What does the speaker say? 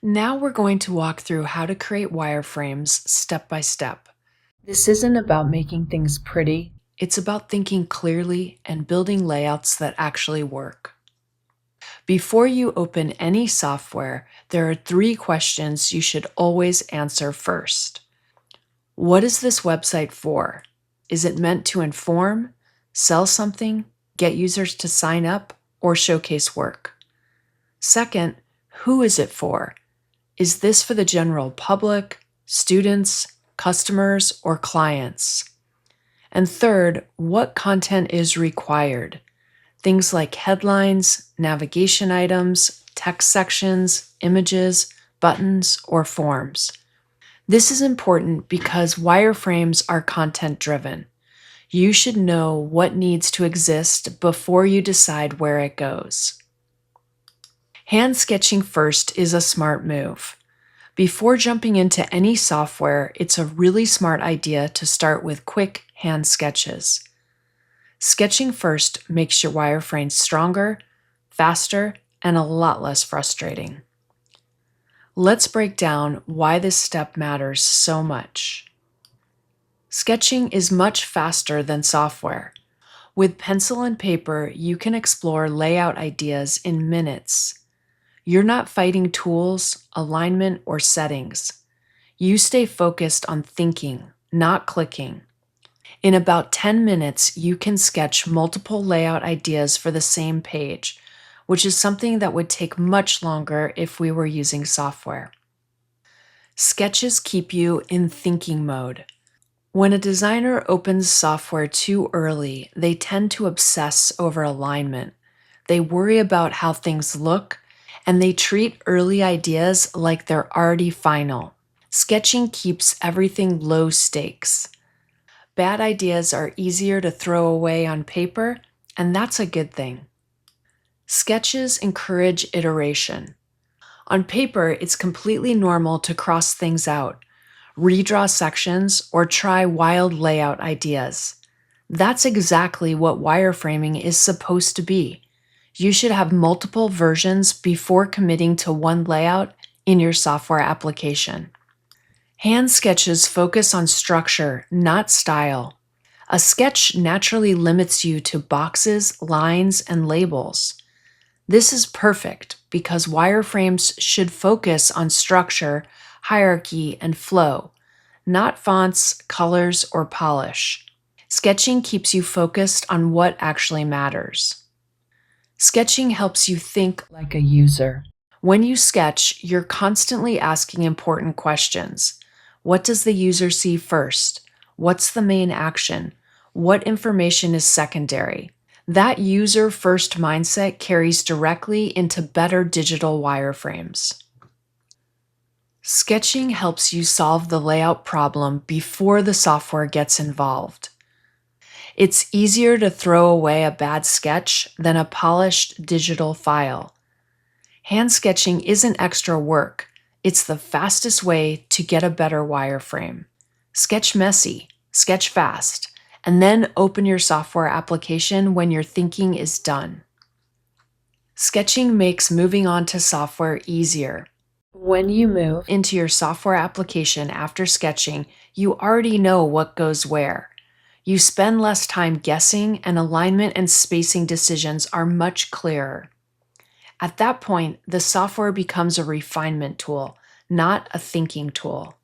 Now we're going to walk through how to create wireframes step by step. This isn't about making things pretty, it's about thinking clearly and building layouts that actually work. Before you open any software, there are 3 questions you should always answer first. What is this website for? Is it meant to inform, sell something, get users to sign up, or showcase work? Second, who is it for? Is this for the general public, students, customers, or clients? And third, what content is required? Things like headlines, navigation items, text sections, images, buttons, or forms. This is important because wireframes are content-driven. You should know what needs to exist before you decide where it goes. Hand sketching first is a smart move. Before jumping into any software, it's a really smart idea to start with quick hand sketches. Sketching first makes your wireframes stronger, faster, and a lot less frustrating. Let's break down why this step matters so much. Sketching is much faster than software. With pencil and paper, you can explore layout ideas in minutes. You're not fighting tools, alignment, or settings. You stay focused on thinking, not clicking. In about 10 minutes, you can sketch multiple layout ideas for the same page, which is something that would take much longer if we were using software. Sketches keep you in thinking mode. When a designer opens software too early, they tend to obsess over alignment. They worry about how things look, and they treat early ideas like they're already final. Sketching keeps everything low stakes. Bad ideas are easier to throw away on paper, and that's a good thing. Sketches encourage iteration. On paper, it's completely normal to cross things out, redraw sections, or try wild layout ideas. That's exactly what wireframing is supposed to be. You should have multiple versions before committing to one layout in your software application. Hand sketches focus on structure, not style. A sketch naturally limits you to boxes, lines, and labels. This is perfect because wireframes should focus on structure, hierarchy, and flow, not fonts, colors, or polish. Sketching keeps you focused on what actually matters. Sketching helps you think like a user. When you sketch, you're constantly asking important questions. What does the user see first? What's the main action? What information is secondary? That user-first mindset carries directly into better digital wireframes. Sketching helps you solve the layout problem before the software gets involved. It's easier to throw away a bad sketch than a polished digital file. Hand sketching isn't extra work. It's the fastest way to get a better wireframe. Sketch messy, sketch fast, and then open your software application when your thinking is done. Sketching makes moving on to software easier. When you move into your software application after sketching, you already know what goes where. You spend less time guessing, and alignment and spacing decisions are much clearer. At that point, the software becomes a refinement tool, not a thinking tool.